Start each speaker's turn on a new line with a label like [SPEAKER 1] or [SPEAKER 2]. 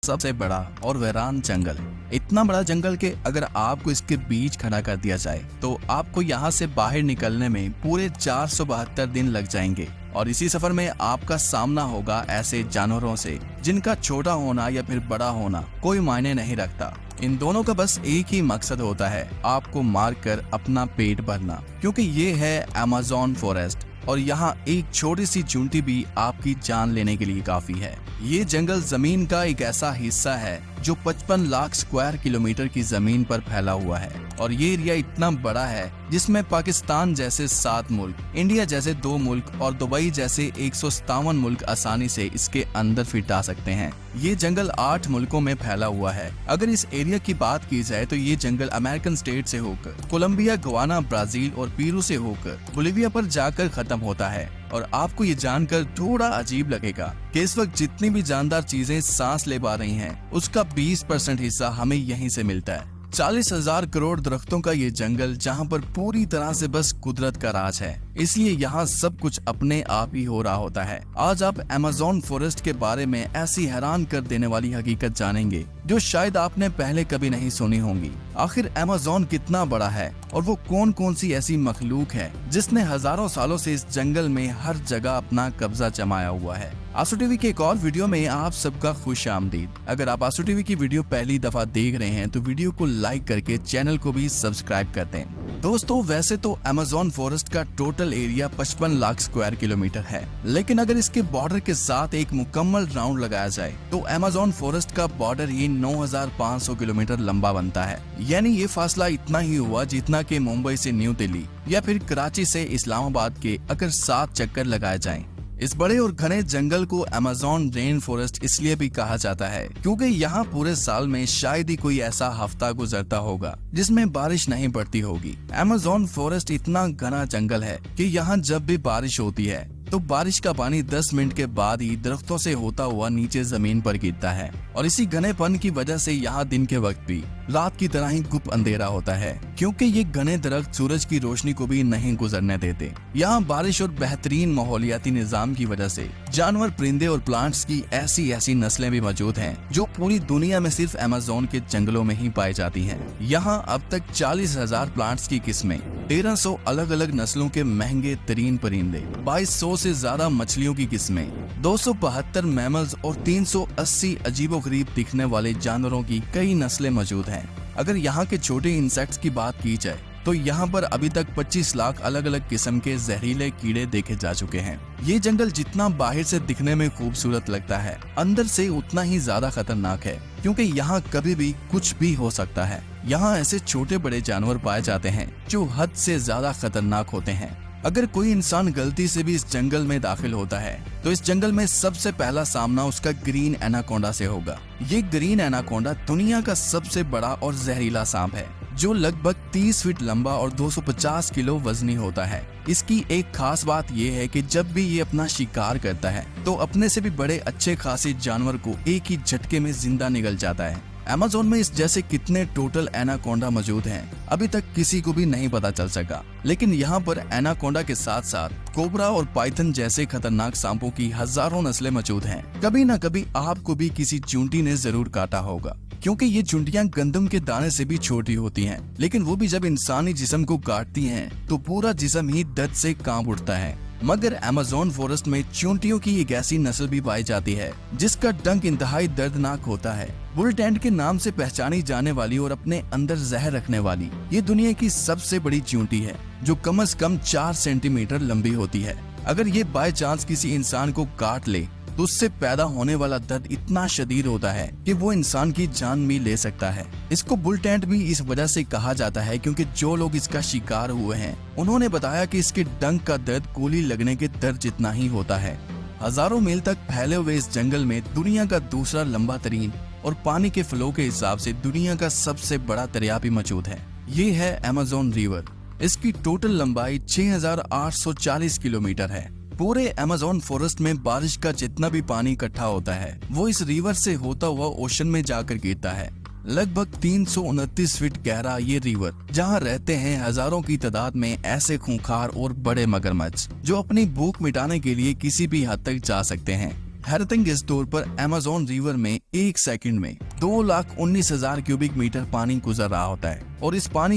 [SPEAKER 1] सबसे बड़ा और वीरान जंगल। इतना बड़ा जंगल के अगर आपको इसके बीच खड़ा कर दिया जाए तो आपको यहाँ से बाहर निकलने में पूरे 472 दिन लग जाएंगे। और इसी सफर में आपका सामना होगा ऐसे जानवरों से जिनका छोटा होना या फिर बड़ा होना कोई मायने नहीं रखता। इन दोनों का बस एक ही मकसद होता है, आपको मारकर अपना पेट भरना, क्योंकि ये है अमेज़न फॉरेस्ट और यहाँ एक छोटी सी चूंटी भी आपकी जान लेने के लिए काफी है। ये जंगल जमीन का एक ऐसा हिस्सा है जो 55 लाख स्क्वायर किलोमीटर की जमीन पर फैला हुआ है और ये एरिया इतना बड़ा है जिसमें पाकिस्तान जैसे 7 मुल्क, इंडिया जैसे 2 मुल्क और दुबई जैसे 157 मुल्क आसानी से इसके अंदर फिट आ सकते हैं। ये जंगल 8 मुल्कों में फैला हुआ है। अगर इस एरिया की बात की जाए तो ये जंगल अमेरिकन स्टेट से होकर कोलंबिया, गवाना, ब्राजील और पेरू से होकर बोलिविया पर जाकर खत्म होता है। और आपको ये जानकर थोड़ा अजीब लगेगा कि इस वक्त जितनी भी जानदार चीजें सांस ले पा रही हैं, उसका 20% हिस्सा हमें यहीं से मिलता है। 40,000 करोड़ दरख्तों का ये जंगल जहाँ पर पूरी तरह से बस कुदरत का राज है, इसलिए यहाँ सब कुछ अपने आप ही हो रहा होता है। आज आप अमेज़न फॉरेस्ट के बारे में ऐसी हैरान कर देने वाली हकीकत जानेंगे जो शायद आपने पहले कभी नहीं सुनी होंगी। आखिर अमेज़न कितना बड़ा है और वो कौन कौन सी ऐसी मखलूक है जिसने हजारों सालों से इस जंगल में हर जगह अपना कब्जा जमाया हुआ है। आंसू टीवी के एक और वीडियो में आप सबका खुश आमदीद। अगर आप आंसू टीवी की वीडियो पहली दफा देख रहे हैं तो वीडियो को लाइक करके चैनल को भी सब्सक्राइब कर दें। दोस्तों, वैसे तो अमेज़न फॉरेस्ट का total area 55 lakh square kilometre है, लेकिन अगर इसके बॉर्डर के साथ एक मुकम्मल राउंड लगाया जाए तो अमेज़न फॉरेस्ट का बॉर्डर ही 9,500 किलोमीटर लंबा बनता है। यानी ये फासला इतना ही हुआ जितना कि मुंबई से न्यू दिल्ली या फिर कराची से इस्लामाबाद के अगर 7 चक्कर लगाए जाएं। इस बड़े और घने जंगल को अमेज़न रेन फॉरेस्ट इसलिए भी कहा जाता है क्योंकि यहाँ पूरे साल में शायद ही कोई ऐसा हफ्ता गुजरता होगा जिसमें बारिश नहीं पड़ती होगी। अमेज़न फॉरेस्ट इतना घना जंगल है कि यहाँ जब भी बारिश होती है तो बारिश का पानी 10 मिनट के बाद ही दरख्तों से होता हुआ नीचे जमीन पर गिरता है और इसी घनेपन की वजह से यहाँ दिन के वक्त भी रात की तरह ही गुप अंधेरा होता है, क्योंकि ये घने दरख्त सूरज की रोशनी को भी नहीं गुजरने देते। यहाँ बारिश और बेहतरीन माहौलियाती निजाम की वजह से जानवर, परिंदे और प्लांट्स की ऐसी नस्लें भी मौजूद हैं जो पूरी दुनिया में सिर्फ अमेज़न के जंगलों में ही पाई जाती हैं। यहाँ अब तक 40,000 प्लांट्स की किस्में, 1300 अलग अलग नस्लों के महंगे तरीन परिंदे, 2200 से ज्यादा मछलियों की किस्में, 272 मैमल्स और 380 अजीबोगरीब दिखने वाले जानवरों की कई नस्लें मौजूद हैं। अगर यहाँ के छोटे इंसेक्ट्स की बात की जाए तो यहाँ पर अभी तक 25 लाख अलग अलग किस्म के जहरीले कीड़े देखे जा चुके हैं। ये जंगल जितना बाहर से दिखने में खूबसूरत लगता है, अंदर से उतना ही ज्यादा खतरनाक है, क्योंकि यहाँ कभी भी कुछ भी हो सकता है। यहाँ ऐसे छोटे बड़े जानवर पाए जाते हैं जो हद से ज्यादा खतरनाक होते हैं। अगर कोई इंसान गलती से भी इस जंगल में दाखिल होता है तो इस जंगल में सबसे पहला सामना उसका ग्रीन एनाकोंडा से होगा। ये ग्रीन एनाकोंडा दुनिया का सबसे बड़ा और जहरीला सांप है जो लगभग 30 फीट लंबा और 250 किलो वजनी होता है। इसकी एक खास बात यह है कि जब भी ये अपना शिकार करता है तो अपने से भी बड़े अच्छे खासे जानवर को एक ही झटके में जिंदा निगल जाता है। अमेज़न में इस जैसे कितने टोटल एनाकोंडा मौजूद हैं अभी तक किसी को भी नहीं पता चल सका, लेकिन यहाँ पर एनाकोंडा के साथ साथ कोबरा और पाइथन जैसे खतरनाक सांपों की हजारों नस्लें मौजूद हैं। कभी न कभी आपको भी किसी चूंटी ने जरूर काटा होगा, क्योंकि ये चुंटियां गंदम के दाने से भी छोटी होती हैं, लेकिन वो भी जब इंसानी जिस्म को काटती हैं तो पूरा जिस्म ही दर्द से कांप उठता है। मगर अमेज़न फॉरेस्ट में चूंटियों की एक ऐसी नस्ल भी पाई जाती है जिसका डंक इंतहाई दर्दनाक होता है। बुल टेंट के नाम से पहचानी जाने वाली और अपने अंदर जहर रखने वाली ये दुनिया की सबसे बड़ी चूंटी है जो कम से कम 4 सेंटीमीटर लंबी होती है। अगर ये बाय चांस किसी इंसान को काट ले तो उससे पैदा होने वाला दर्द इतना शदीद होता है कि वो इंसान की जान भी ले सकता है। इसको बुल टेंट भी इस वजह से कहा जाता है क्योंकि जो लोग इसका शिकार हुए हैं उन्होंने बताया कि इसके डंक का दर्द गोली लगने के दर्द जितना ही होता है। हजारों मील तक फैले हुए इस जंगल में दुनिया का दूसरा लंबा तरीन और पानी के फ्लो के हिसाब से दुनिया का सबसे बड़ा दरिया भी मौजूद है। ये है अमेज़न रिवर। इसकी टोटल लंबाई 6,840 किलोमीटर है। पूरे अमेज़न फॉरेस्ट में बारिश का जितना भी पानी इकट्ठा होता है वो इस रिवर से होता हुआ ओशन में जाकर गिरता है। लगभग 329 फीट गहरा ये रिवर, जहाँ रहते हैं हजारों की तादाद में ऐसे खूंखार और बड़े मगरमच्छ जो अपनी भूख मिटाने के लिए किसी भी हद तक जा सकते हैं। हैरतिंग इस दौर पर अमेज़न रिवर में एक सेकंड में 2,19,000 क्यूबिक मीटर पानी गुजर रहा होता है और इस पानी